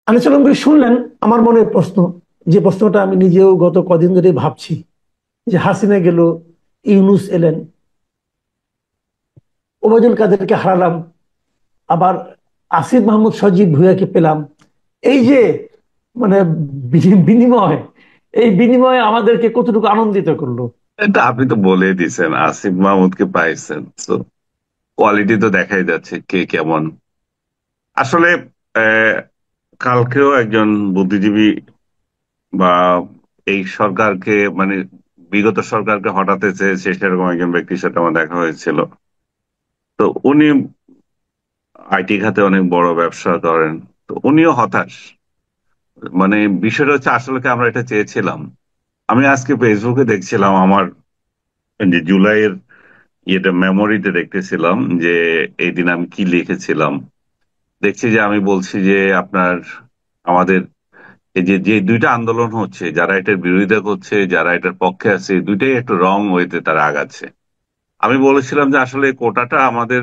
আনিসুল ভাই শুনলেন আমার মনের প্রশ্ন, যে প্রশ্নটা আমি নিজেও গত কদিন ধরে ভাবছি, যে হাসিনা গেল, ইউনূস এলেন, ওবায়দুল কাদেরকে হারালাম, আবার আসিফ মাহমুদ সজীব ভুঁইয়াকে পেলাম। এই যে মানে বিনিময়, এই বিনিময়ে আমাদেরকে কতটুকু আনন্দিত করলো। এটা আপনি তো বলে দিছেন, আসিফ মাহমুদকে পাইছেন, তো কোয়ালিটি তো দেখাই যাচ্ছে কে কেমন আসলে। আহ, কালকেও একজন বুদ্ধিজীবী বা এই সরকারকে মানে বিগত সরকারকে হটাতে চেয়েছে সেরকম একজন ব্যক্তির সাথে আমার দেখা হয়েছিল। তো উনি আইটি খাতে অনেক বড় ব্যবসা করেন। তো উনিও হতাশ। মানে বিষয়টা হচ্ছে আসলে কি আমরা এটা চেয়েছিলাম? আমি আজকে ফেসবুকে দেখছিলাম আমার যে জুলাইয়ের ইয়েটা মেমোরিতে দেখতেছিলাম যে এই দিন আমি কি লিখেছিলাম। দেখছি যে আমি বলছি যে আপনার আমাদের এই যে যে দুইটা আন্দোলন হচ্ছে, যারা এটার বিরোধিতা করছে যারা এটার পক্ষে আছে, দুইটাই একটু রং ওয়েতে তারা আগাচ্ছে। আমি বলেছিলাম যে আসলে কোটাটা আমাদের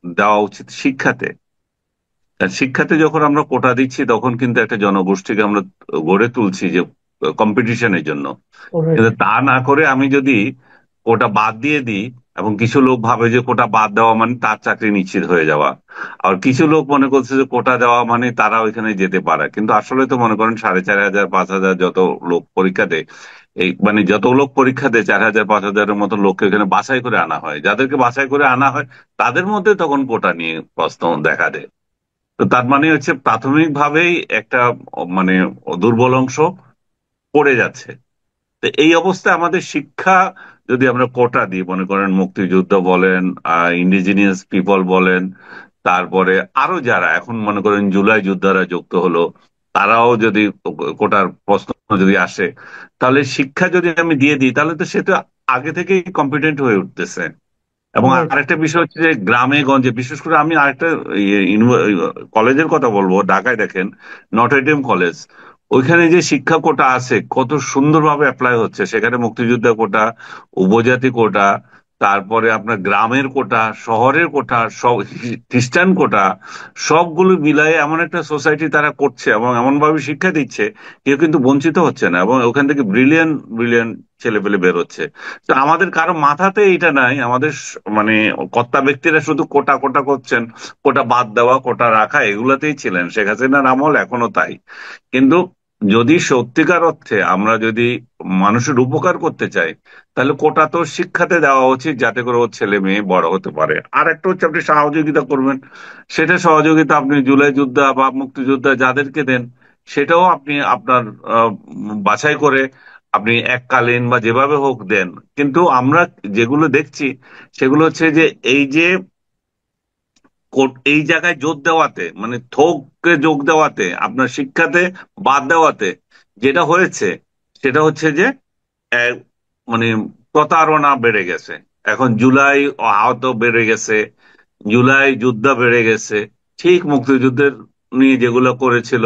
দেওয়া উচিত শিক্ষাতে। আর শিক্ষাতে যখন আমরা কোটা দিচ্ছি তখন কিন্তু একটা জনগোষ্ঠীকে আমরা গড়ে তুলছি যে কম্পিটিশনের জন্য। Alright. কিন্তু তা না করে আমি যদি কোটা বাদ দিয়ে দিই, এবং কিছু লোক ভাবে যে কোটা বাদ দেওয়া মানে তার চাকরি নিশ্চিত হয়ে যাওয়া, আর কিছু লোক মনে করছে যে কোটা দেওয়া মানে তারা ওইখানে যেতে পারে। কিন্তু আসলে তো মনে করেন 4,500 5,000 যত লোক পরীক্ষা দেয়, এই মানে যত লোক পরীক্ষা দেয় 4,000 5,000-এর মতো লোককে এখানে বাছাই করে আনা হয়। যাদেরকে বাছাই করে আনা হয় তাদের মধ্যে তখন কোটা নিয়ে প্রশ্ন দেখা দেয়। তো তার মানে হচ্ছে প্রাথমিকভাবেই একটা মানে দুর্বল অংশ পড়ে যাচ্ছে। তো এই অবস্থায় আমাদের শিক্ষা যদি আমরা কোটা দিই, মনে করেন মুক্তিযুদ্ধ বলেন, ইন্ডিজিনিয়াস পিপল বলেন, তারপরে আরো যারা এখন মনে করেন জুলাই যোদ্ধারা যুক্ত হলো, তারাও যদি কোটার প্রশ্ন যদি আসে, তাহলে শিক্ষা যদি আমি দিয়ে দিই তাহলে তো সে তো আগে থেকেই কম্পিটেন্ট হয়ে উঠতেছে। এবং Right. আরেকটা বিষয় হচ্ছে যে গ্রামে গঞ্জে বিশেষ করে আমি আরেকটা কলেজের কথা বলবো, ঢাকায় দেখেন নটরডেম কলেজ, ওইখানে যে শিক্ষা কোটা আছে কত সুন্দরভাবে অ্যাপ্লাই হচ্ছে। সেখানে মুক্তিযোদ্ধা কোটা, উপজাতি কোটা, তারপরে আপনার গ্রামের কোটা, শহরের কোটা, সব খ্রিস্টান কোটা, সবগুলো মিলাই এমন একটা সোসাইটি তারা করছে এবং এমন ভাবে শিক্ষা দিচ্ছে কেউ কিন্তু বঞ্চিত হচ্ছে না, এবং ওখান থেকে ব্রিলিয়ান্ট ব্রিলিয়ান্ট ছেলে পেলে বেরোচ্ছে। তো আমাদের কারো মাথাতে এটা নাই। আমাদের মানে কর্তা ব্যক্তিরা শুধু কোটা কোটা করছেন, কোটা বাদ দেওয়া কোটা রাখা এগুলাতেই ছিলেন। শেখ হাসিনার আমল এখনো তাই। কিন্তু যদি সত্যিকার অর্থে আমরা যদি মানুষের উপকার করতে চাই, তাহলে কোটা তো শিক্ষাতে দেওয়া উচিত যাতে করে ওর ছেলে মেয়ে বড় হতে পারে। আর একটা হচ্ছে আপনি সহযোগিতা করবেন, সেটা সহযোগিতা আপনি জুলাই যোদ্ধা বা মুক্তিযোদ্ধা যাদেরকে দেন সেটাও আপনি আপনার বাছাই করে আপনি এককালীন বা যেভাবে হোক দেন। কিন্তু আমরা যেগুলো দেখছি সেগুলো হচ্ছে যে এই যে এই জায়গায় জোর দেওয়াতে মানে থোককে যোগ দেওয়াতে আপনার শিক্ষাতে বাদ দেওয়াতে যেটা হয়েছে সেটা হচ্ছে যে এক, মানে প্রতারণা বেড়ে গেছে। এখন জুলাই আহত বেড়ে গেছে, জুলাই যুদ্ধ বেড়ে গেছে। ঠিক মুক্তিযুদ্ধের নিয়ে যেগুলো করেছিল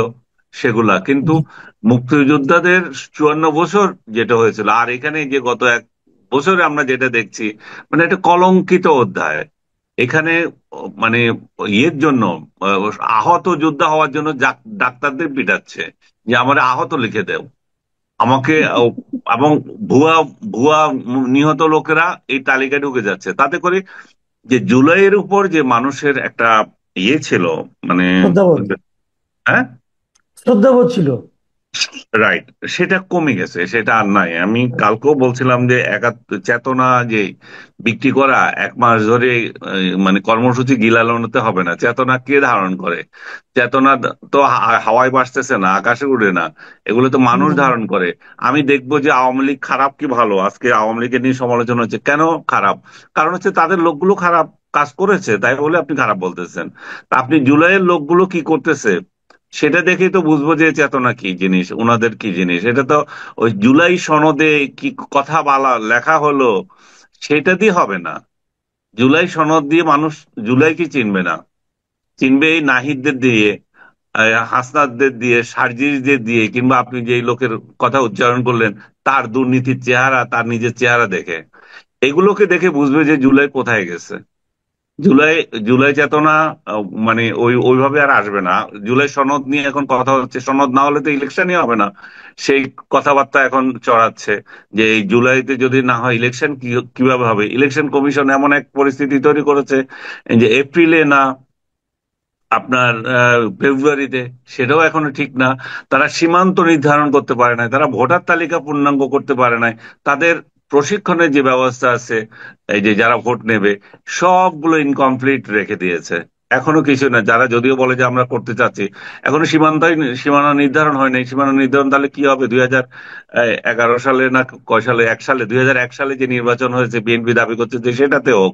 সেগুলা কিন্তু, জি। মুক্তিযোদ্ধাদের 54 বছর যেটা হয়েছিল আর এখানে যে গত 1 বছরে আমরা যেটা দেখছি, মানে একটা কলঙ্কিত অধ্যায়। এখানে মানে ইয়ের জন্য আহত যোদ্ধা হওয়ার জন্য ডাক্তারদের পিটাচ্ছে যে আমার আহত লিখে দেও আমাকে এবং ভুয়া ভুয়া নিহত লোকেরা এই তালিকায় ঢুকে যাচ্ছে। তাতে করে যে জুলাইয়ের উপর যে মানুষের একটা ইয়ে ছিল, মানে শ্রদ্ধাবোধ। হ্যাঁ, শ্রদ্ধাবোধ ছিল। রাইট, সেটা কমে গেছে, সেটা আর নাই। আমি কালকেও বলছিলাম যে চেতনা যে বিক্রি করা 1 মাস ধরে মানে কর্মসূচি গিলানোতে হবে না। চেতনা কে ধারণ করে? চেতনা তো হাওয়ায় ভাসতেছে না, আকাশে উড়ে না, এগুলো তো মানুষ হুম। ধারণ করে। আমি দেখবো যে আওয়ামী লীগ খারাপ কি ভালো, আজকে আওয়ামী লীগের নিয়ে সমালোচনা হচ্ছে কেন খারাপ? কারণ হচ্ছে তাদের লোকগুলো খারাপ কাজ করেছে তাই বলে আপনি খারাপ বলতেছেন। তা আপনি জুলাইয়ের লোকগুলো কি করতেছে সেটা দেখেই তো বুঝবো যে চেতনা কি জিনিস, ওনাদের কি জিনিস। এটা তো ওই জুলাই সনদে কি কথা বলা লেখা হলো সেটা দিয়ে হবে না। জুলাই সনদ দিয়ে মানুষ জুলাইকে চিনবে না, চিনবে এই নাহিদদের দিয়ে, হাসনাদদের দিয়ে, সার্জিসদের দিয়ে, কিংবা আপনি যে লোকের কথা উচ্চারণ করলেন তার দুর্নীতির চেহারা, তার নিজের চেহারা দেখে, এগুলোকে দেখে বুঝবে যে জুলাই কোথায় গেছে। জুলাই জুলাই চেতনা মানে ওইভাবে আর আসবে না। জুলাই সনদ নিয়ে এখন কথা হচ্ছে, সনদ না হলে তো ইলেকশনই হবে না। সেই কথাবার্তা এখন চড়াচ্ছে যে এই জুলাইতে যদি না হয় ইলেকশন কিভাবে হবে। ইলেকশন কমিশন এমন এক পরিস্থিতি তৈরি করেছে যে এপ্রিলে না আপনার ফেব্রুয়ারিতে, সেটাও এখনো ঠিক না। তারা সীমান্ত নির্ধারণ করতে পারে নাই, তারা ভোটার তালিকা পূর্ণাঙ্গ করতে পারে নাই। তাদের প্রশিক্ষণের যে ব্যবস্থা আছে, এই যে যারা ভোট নেবে, সবগুলো ইনকমপ্লিট রেখে দিয়েছে। এখনো কিছু না, যারা যদিও বলে যে আমরা করতে চাচ্ছি, এখনো সীমানা নির্ধারণ হয় নাই। সীমানা নির্ধারণ তাহলে কি হবে? 2011 সালে না কয় সালে, 1 সালে, 2001 সালে যে নির্বাচন হয়েছে, বিএনপি দাবি করছে যে সেটাতে হোক।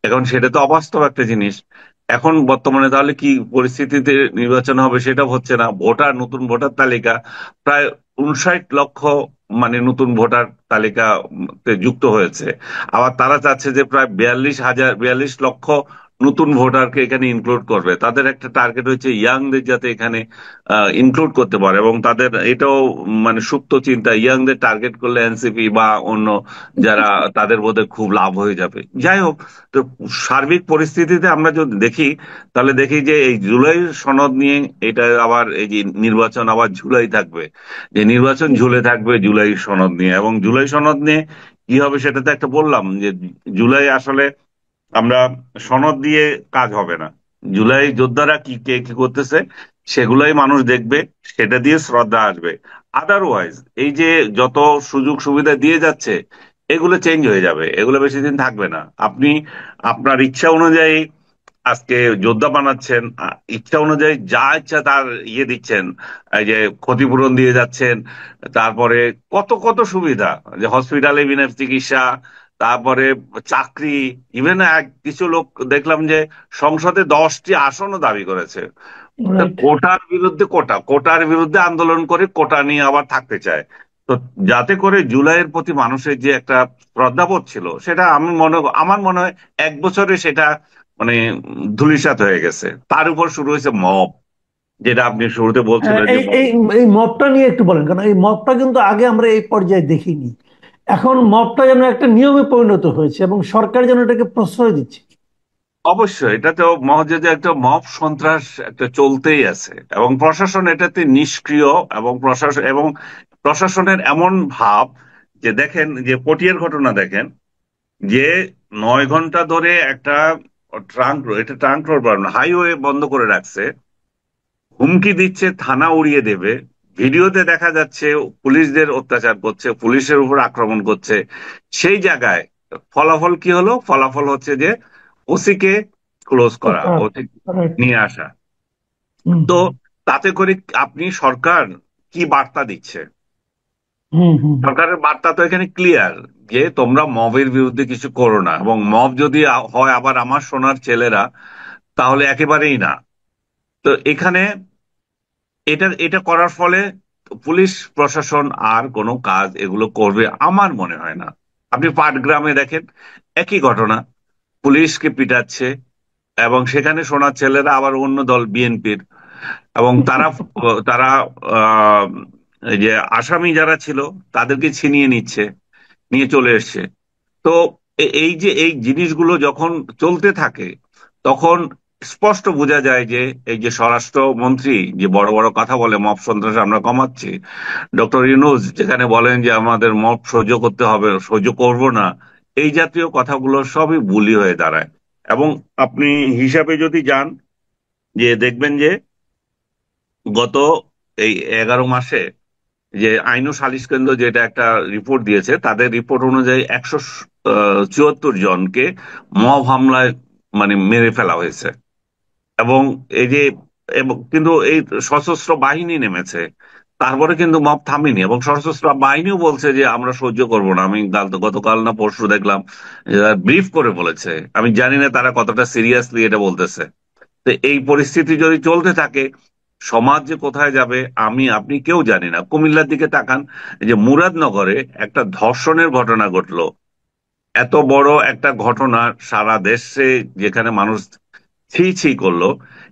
এখন সেটা তো অবাস্তব একটা জিনিস। এখন বর্তমানে তাহলে কি পরিস্থিতিতে নির্বাচন হবে সেটা হচ্ছে না। নতুন ভোটার তালিকা প্রায় 59 লক্ষ মানে নতুন ভোটার তালিকা যুক্ত হয়েছে। আবার তারা চাচ্ছে যে প্রায় 42 লক্ষ নতুন ভোটারকে এখানে ইনক্লুড করবে। তাদের একটা টার্গেট হচ্ছে ইয়াংদের যাতে এখানে ইনক্লুড করতে পারে, এবং তাদের এটাও মানে সুপ্ত চিন্তা, ইয়াংদের টার্গেট করলে এনসিপি বা অন্য যারা, তাদের বোধহয় খুব লাভ হয়ে যাবে। যাই হোক, তো সার্বিক পরিস্থিতিতে আমরা যদি দেখি, তাহলে দেখি যে এই জুলাই সনদ নিয়ে এটা আবার এই যে নির্বাচন আবার ঝুলাই থাকবে, যে নির্বাচন ঝুলে থাকবে জুলাই সনদ নিয়ে। এবং জুলাই সনদ নিয়ে কি হবে সেটা তো একটা বললাম যে জুলাই আসলে আমরা সনদ দিয়ে কাজ হবে না। জুলাই যোদ্ধারা কে কি করতেছে সেগুলাই মানুষ দেখবে, সেটা দিয়ে শ্রদ্ধা আসবে। আদারওয়াইজ এই যে যত সুযোগ সুবিধা দিয়ে যাচ্ছে, এগুলো চেঞ্জ হয়ে যাবে, এগুলো বেশি দিন থাকবে না। আপনি আপনার ইচ্ছা অনুযায়ী আজকে যোদ্ধা বানাচ্ছেন, ইচ্ছা অনুযায়ী যা ইচ্ছা তার দিচ্ছেন, এই যে ক্ষতিপূরণ দিয়ে যাচ্ছেন। তারপরে কত কত সুবিধা, যে হসপিটালে বিনা চিকিৎসা, তারপরে চাকরি। ইভেন কিছু লোক দেখলাম যে সংসদে 10টি আসনও দাবি করেছে। রাইট। কোটার বিরুদ্ধে আন্দোলন করে কোটা নিয়ে আবার থাকতে চায়। তো যাতে করে জুলাইয়ের প্রতি মানুষের যে একটা শ্রদ্ধাবোধ ছিল, সেটা আমার মনে হয় 1 বছরে সেটা মানে ধূলিসাৎ হয়ে গেছে। তার উপর শুরু হয়েছে মব, যেটা আপনি শুরুতে হ্যাঁ, বলছিলেন যে এই মব। এই এই মবটা নিয়ে একটু বলেন, কারণ এই মবটা কিন্তু আগে আমরা এই পর্যায়ে দেখিনি। এখন মবটা যেন একটা নিয়মে পরিণত হয়েছে এবং সরকার যেন এটাকে প্রশ্রয় দিচ্ছে। অবশ্যই এটা তো মহাজের একটা মব সন্ত্রাস একটা চলতেই আছে, এবং প্রশাসন এটাতে নিষ্ক্রিয়। এবং প্রশাসনের এমন ভাব যে দেখেন, যে পটিয়ার ঘটনা দেখেন, যে 9 ঘন্টা ধরে একটা ট্রাঙ্ক রোড, হাইওয়ে বন্ধ করে রাখছে, হুমকি দিচ্ছে থানা উড়িয়ে দেবে। ভিডিওতে দেখা যাচ্ছে পুলিশদের অত্যাচার করছে, পুলিশের উপর আক্রমণ করছে। সেই জায়গায় ফলাফল কি হলো? ফলাফল হচ্ছে যে ওসিকে ক্লোজ করা, ওসি রাইট। নিয়ে আসা। হুম তো তাতে করে আপনি সরকার কি বার্তা দিচ্ছে? হুম হুম সরকারের বার্তা তো এখানে ক্লিয়ার, যে তোমরা মবের বিরুদ্ধে কিছু করো না, এবং মব যদি হয় আবার আমার সোনার ছেলেরা, তাহলে একেবারেই না। তো এখানে এটা এটা করার ফলে পুলিশ প্রশাসন আর কোনো কাজ এগুলো করবে আমার মনে হয় না। আপনি পাটগ্রামে দেখেন, একই ঘটনা, পুলিশকে পিটাচ্ছে, এবং সেখানে সোনার ছেলেরা আবার অন্য দল, বিএনপির, এবং তারা তারা আহ, এই যে আসামি যারা ছিল তাদেরকে ছিনিয়ে নিচ্ছে, নিয়ে চলে এসছে। তো এই যে এই জিনিসগুলো যখন চলতে থাকে, তখন স্পষ্ট বোঝা যায় যে এই যে স্বরাষ্ট্রমন্ত্রী যে বড় বড় কথা বলে মব সন্ত্রাস আমরা কমাচ্ছি, ডক্টর ইউনূস যেখানে বলেন যে আমাদের মব সহ্য করতে হবে, সহ্য করব না, এই জাতীয় কথাগুলো সবই বুলি হয়ে দাঁড়ায়। এবং আপনি হিসাবে যদি যান, যে দেখবেন যে গত এই 11 মাসে যে আইন ও সালিশ কেন্দ্র যেটা একটা রিপোর্ট দিয়েছে, তাদের রিপোর্ট অনুযায়ী 174 জনকে মব হামলায় মানে মেরে ফেলা হয়েছে। এবং এই যে কিন্তু এই সশস্ত্র বাহিনী নেমেছে, তারপরে কিন্তু মব থামেনি, এবং সশস্ত্র বাহিনীও বলছে যে আমরা সহ্য করব না। আমি গতকাল না পরশু দেখলাম ব্রিফ করে বলেছে। আমি জানি না তারা কতটা সিরিয়াসলি এটা বলতেছে। তো এই পরিস্থিতি যদি চলতে থাকে, সমাজ যে কোথায় যাবে আমি আপনি কেউ জানি না। কুমিল্লার দিকে তাকান, এই যে মুরাদনগরে একটা ধর্ষণের ঘটনা ঘটলো, এত বড় একটা ঘটনা সারা দেশে, যেখানে মানুষ ছি ছি করলো।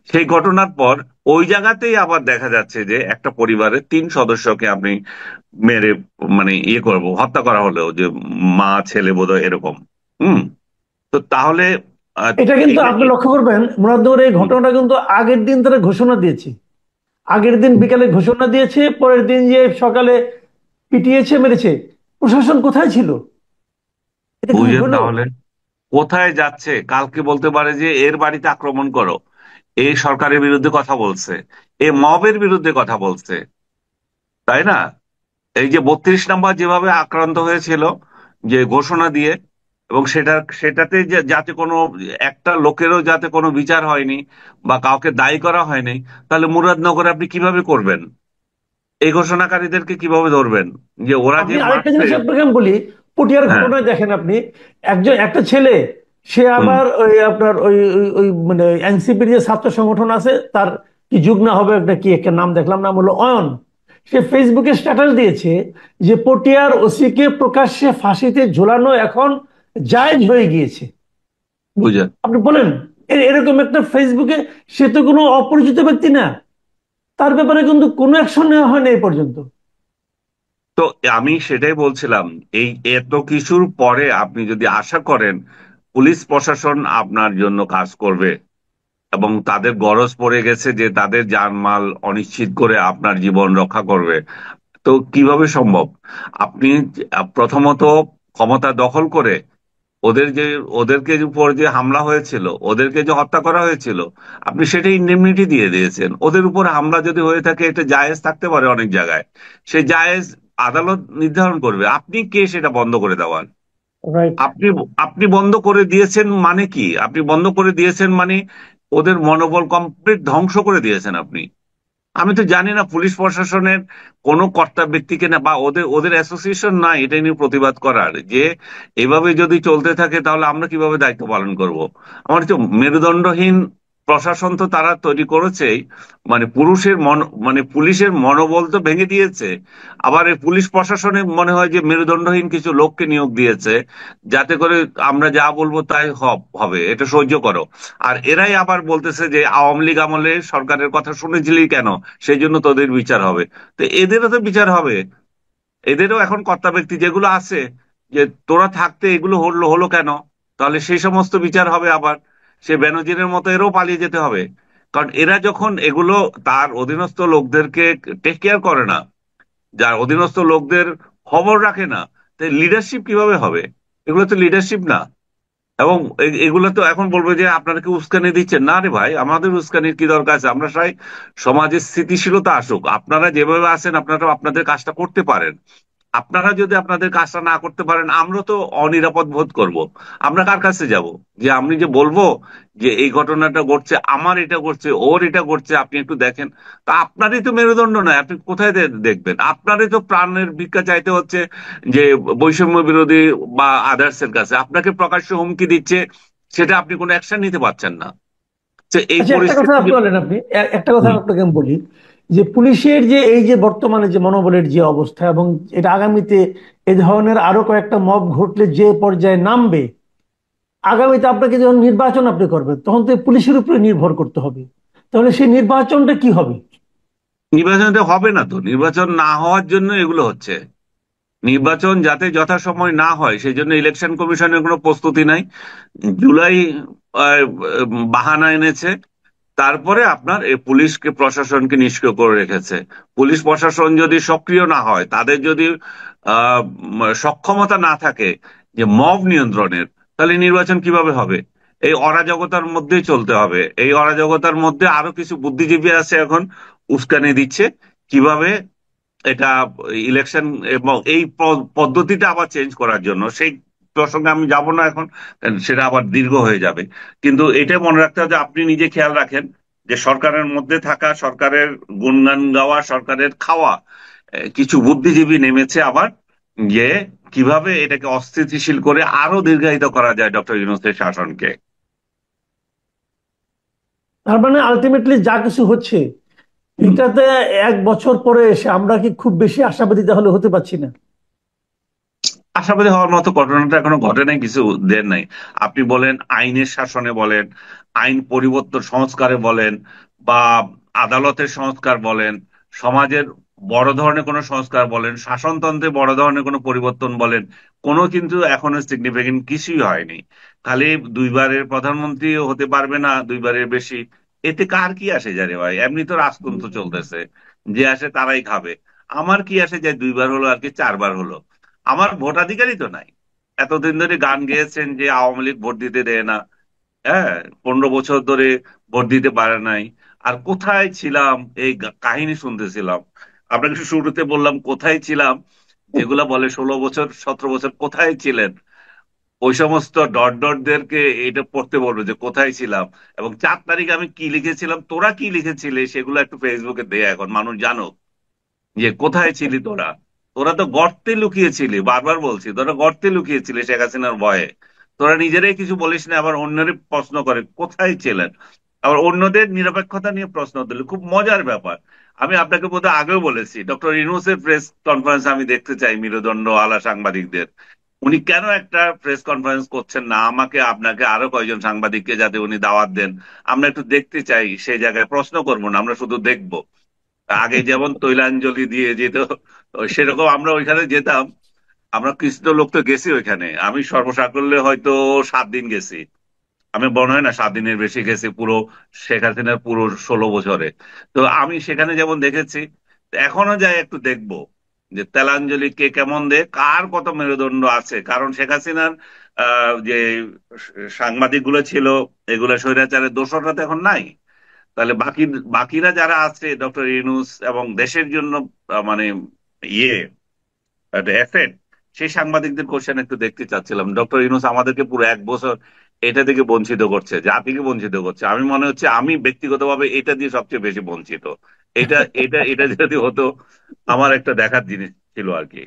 সেই ঘটনার পর ওই জায়গাতেই আবার দেখা যাচ্ছে যে একটা পরিবারের 3 সদস্যকে আপনি মেরে মানে হত্যা করা হলো, যে মা ছেলে বোধহয় এরকম। হুম। তো তাহলে আহ, এটা কিন্তু এটা আপনি লক্ষ্য করবেন মুরাদনগরের এই ঘটনাটা কিন্তু আগের দিন তারা ঘোষণা দিয়েছে, আগের দিন বিকালে ঘোষণা দিয়েছে, পরের দিন যে সকালে পিটিয়েছে মেরেছে। প্রশাসন কোথায় ছিল? এটা কি বুঝেন হলো? তাহলে কোথায় যাচ্ছে? কালকে বলতে পারে যে এর বাড়িতে আক্রমণ করো, এই সরকারের বিরুদ্ধে কথা বলছে, এ মবের বিরুদ্ধে কথা বলছে, তাই না? এই যে 32 নম্বর যেভাবে আক্রান্ত হয়েছিল, যে ঘোষণা দিয়ে, এবং সেটাতে যাতে কোনো একটা লোকেরও যাতে কোনো বিচার হয়নি বা কাউকে দায়ী করা হয়নি, তাহলে মুরাদনগরে আপনি কিভাবে করবেন? এই ঘোষণাকারীদেরকে কিভাবে ধরবেন যে ওরা যে আপনি আরেকটা মারছে? জিনিস আপনাকে আমি বলি, পটিয়ার হ্যাঁ। ঘটনায় দেখেন আপনি, একটা ছেলে, সে হুম। আবার ওই আপনার ওই ওই ওই মানে এনসিপির যে ছাত্র সংগঠন আছে তার কি যুগ্ম হবে একটা, কি একটা নাম দেখলাম, নাম হলো অয়ন। সে ফেসবুকে স্ট্যাটাস দিয়েছে যে পটিয়ার ওসিকে প্রকাশ্যে ফাঁসিতে ঝোলানো এখন জায়েজ হয়ে গিয়েছে। বুঝেন। আপনি বলেন, এরকম একটা ফেসবুকে, সে তো কোনো অপরিচিত ব্যক্তি না, তার ব্যাপারে কিন্তু কোনো অ্যাকশন নেওয়া হয়নি এই পর্যন্ত। তো আমি সেটাই বলছিলাম, এই এত কিছুর পরে আপনি যদি আশা করেন পুলিশ প্রশাসন আপনার জন্য কাজ করবে, এবং তাদের গরজ পড়ে গেছে যে তাদের জানমাল অনিশ্চিত করে আপনার জীবন রক্ষা করবে, তো কিভাবে সম্ভব? আপনি প্রথমত ক্ষমতা দখল করে ওদেরকে উপর যে হামলা হয়েছিল, ওদেরকে যে হত্যা করা হয়েছিল, আপনি সেটা ইন্ডেমনিটি দিয়ে দিয়েছেন। ওদের উপর হামলা যদি হয়ে থাকে, এটা জায়েজ থাকতে পারে অনেক জায়গায়, সেই জায়েজ আদালত নির্ধারণ করবে। আপনি কে সেটা বন্ধ করে দেওয়ার? রাইট। আপনি আপনি বন্ধ করে দিয়েছেন মানে কি? আপনি বন্ধ করে দিয়েছেন মানে ওদের মনোবল কমপ্লিট ধ্বংস করে দিয়েছেন আপনি। আমি তো জানি না পুলিশ প্রশাসনের কোনো কর্তা ব্যক্তিকে না, বা ওদের ওদের অ্যাসোসিয়েশন নাই এটা নিয়ে প্রতিবাদ করার, যে এভাবে যদি চলতে থাকে তাহলে আমরা কিভাবে দায়িত্ব পালন করব। আমার তো মেরুদণ্ডহীন প্রশাসন তো তারা তৈরি করেছেই, মানে মানে পুলিশের মনোবল তো ভেঙে দিয়েছে। আবার এই পুলিশ প্রশাসনে মনে হয় যে মেরুদণ্ডহীন কিছু লোককে নিয়োগ দিয়েছে, যাতে করে আমরা যা বলবো তাই হবে, এটা সহ্য করো। আর এরাই আবার বলতেছে যে আওয়ামী লীগ আমলে সরকারের কথা শুনেছিলি কেন, সেই জন্য তোদের বিচার হবে। তো এদেরও তো বিচার হবে, এদেরও এখন কর্তা ব্যক্তি যেগুলো আছে, যে তোরা থাকতে এগুলো হলো হলো কেন, তাহলে সেই সমস্ত বিচার হবে আবার। সে বেনজিরের মতো এরও পালিয়ে যেতে হবে। কারণ এরা যখন এগুলো তার অধীনস্থ লোকদেরকে টেক কেয়ার করে না, যার অধীনস্থ লোকদের খবর রাখে না, তাই লিডারশিপ কিভাবে হবে? এগুলো তো লিডারশিপ না। এবং এগুলো তো এখন বলবে যে আপনারা কি উস্কানি দিচ্ছেন? না রে ভাই, আমাদের উস্কানির কি দরকার আছে? আমরা চাই সমাজের স্থিতিশীলতা আসুক। আপনারা যেভাবে আছেন আপনারা আপনাদের কাজটা করতে পারেন। আপনারা যদি আপনাদের কাজটা না করতে পারেন, আমরা তো অনিরাপদ বোধ করব। আমরা কার কাছে যাব? যে আমি যে বলবো যে এই ঘটনাটা ঘটছে, আমার এটা ঘটছে, ওর এটা ঘটছে, আপনি একটু দেখেন। তা আপনারই তো মেরুদণ্ড নয়, আপনি কোথায় দেখবেন? আপনারই তো প্রাণের ভিক্ষা চাইতে হচ্ছে যে বৈষম্য বিরোধী বা আদার্স এর কাছে। আপনাকে প্রকাশ্য হুমকি দিচ্ছে, সেটা আপনি কোনো অ্যাকশন নিতে পারছেন না। তো এই আচ্ছা, একটা কথা পরিস্থিতি আপনি বলেন, আপনি একটা কথা হুম। আপনাকে আমি বলি, যে পুলিশের যে এই যে বর্তমানে যে মনোবলের যে অবস্থা, এবং এটা আগামীতে এই ধরনের আরো কয়েকটা মব ঘটলে যে পর্যায়ে নামবে, আগামীতে আপনাকে যখন নির্বাচন আপনি করবেন তখন তো এই পুলিশের উপরে নির্ভর করতে হবে। তাহলে সেই নির্বাচনটা কি হবে? নির্বাচনটা হবে না তো, নির্বাচন না হওয়ার জন্য এগুলো হচ্ছে। নির্বাচন যাতে যথাসময় না হয় সেই জন্য ইলেকশন কমিশনের কোনো প্রস্তুতি নাই। জুলাই আহ, বাহানা এনেছে, তারপরে আপনার এই পুলিশকে প্রশাসনকে নিষ্ক্রিয় করে রেখেছে। পুলিশ প্রশাসন যদি সক্রিয় না হয়, তাদের যদি সক্ষমতা না থাকে যে মব নিয়ন্ত্রণের, তাহলে নির্বাচন কিভাবে হবে? এই অরাজকতার মধ্যেই চলতে হবে। এই অরাজকতার মধ্যে আরো কিছু বুদ্ধিজীবী আছে এখন উস্কানি দিচ্ছে কিভাবে এটা ইলেকশন এবং এই পদ্ধতিটা আবার চেঞ্জ করার জন্য। সেই প্রসঙ্গে আমি যাব না এখন, কারণ সেটা আবার দীর্ঘ হয়ে যাবে। কিন্তু এটা মনে রাখতে হবে যে আপনি নিজে খেয়াল রাখেন যে সরকারের মধ্যে থাকা, সরকারের গুণগান গাওয়া, সরকারের খাওয়া কিছু বুদ্ধিজীবী নেমেছে আবার, যে কিভাবে এটাকে অস্থিতিশীল করে আরো দীর্ঘায়িত করা যায় ডক্টর ইউনূসের শাসনকে। তার মানে আলটিমেটলি যা কিছু হচ্ছে হুম। এটাতে 1 বছর পরে এসে আমরা কি খুব বেশি আশাবাদী তাহলে হতে পারছি না? আশাবাদী হওয়ার মতো ঘটনাটা এখনো ঘটে নাই, কিছু দেন নাই। আপনি বলেন আইনের শাসনে বলেন, আইন পরিবর্তন সংস্কারে বলেন, বা আদালতের সংস্কার বলেন, সমাজের বড় ধরনের কোনো সংস্কার বলেন, শাসনতন্ত্রে বড় ধরনের কোনো পরিবর্তন বলেন, কোনো কিন্তু এখনো সিগনিফিকেন্ট কিছুই হয়নি। খালি দুইবারের প্রধানমন্ত্রীও হতে পারবে না, দুইবারের বেশি। এতে কার কি আসে যায় রে ভাই? এমনি তো রাজতন্ত্র চলতেছে, যে আসে তারাই খাবে। আমার কি আসে যায় দুইবার হলো আর কি চারবার হলো? আমার ভোটাধিকারই তো নাই। এতদিন ধরে গান গেয়েছেন যে আওয়ামী লীগ ভোট দিতে দেয় না, হ্যাঁ, 15 বছর ধরে ভোট দিতে পারে নাই। আর কোথায় ছিলাম এই কাহিনী শুনতেছিলাম। আপনাকে শুরুতে বললাম কোথায় ছিলাম, যেগুলা বলে 16 বছর 17 বছর কোথায় ছিলেন, ওই সমস্ত ডট ডটদেরকে এটা পড়তে বলবো যে কোথায় ছিলাম। এবং 4 তারিখ আমি কি লিখেছিলাম, তোরা কি লিখেছিলে, সেগুলো একটু ফেসবুকে দেয়া, এখন মানুষ জানো যে কোথায় ছিলি তোরা। তোরা তো গর্তে লুকিয়েছিলি, বারবার বলছি, তোরা গর্তে লুকিয়েছিলি শেখ হাসিনার ভয়ে। তোরা নিজেরাই কিছু বলিস না, আবার অন্যের প্রশ্ন করে কোথায় ছিলেন। আবার অন্যদের নিরপেক্ষতা নিয়ে প্রশ্ন দিল, খুব মজার ব্যাপার। আমি আপনাকে বোধহয় আগেও বলেছি, ডক্টর ইউনূসের প্রেস কনফারেন্স আমি দেখতে চাই, মেরুদণ্ড আলা সাংবাদিকদের। উনি কেন একটা প্রেস কনফারেন্স করছেন না, আমাকে আপনাকে আরো কয়েকজন সাংবাদিককে যাতে উনি দাওয়াত দেন, আমরা একটু দেখতে চাই। সেই জায়গায় প্রশ্ন করবো না, আমরা শুধু দেখবো। আগে যেমন তৈলাঞ্জলি দিয়ে যেত, সেরকম আমরা ওইখানে যেতাম। আমরা কিছু তো লোক তো গেছি ওইখানে, আমি সর্বসাকুল্যে হয়তো 7 দিন গেছি। আমি মনে হয় না 7 দিনের বেশি গেছি পুরো শেখ হাসিনার পুরো 16 বছরে। তো আমি সেখানে যেমন দেখেছি, এখনো যাই একটু দেখবো যে তেলাঞ্জলি কে কেমন দেয়, কার কত মেরুদণ্ড আছে। কারণ শেখ হাসিনার যে সাংবাদিক গুলো ছিল, এগুলো স্বৈরাচারের দোসররা তো এখন নাই। তাহলে বাকিরা যারা আছে, ডক্টর ইউনূস এবং দেশের জন্য মানে ইয়ে একটা অ্যাসেট, সেই সাংবাদিকদের কোশ্চেন একটু দেখতে চাচ্ছিলাম। ডক্টর ইউনূস আমাদেরকে পুরো 1 বছর এটা থেকে বঞ্চিত করছে, জাতিকে বঞ্চিত করছে। আমি মনে হচ্ছে আমি ব্যক্তিগতভাবে এটা দিয়ে সবচেয়ে বেশি বঞ্চিত। এটা এটা এটা যদি হতো, আমার একটা দেখার জিনিস ছিল আর কি।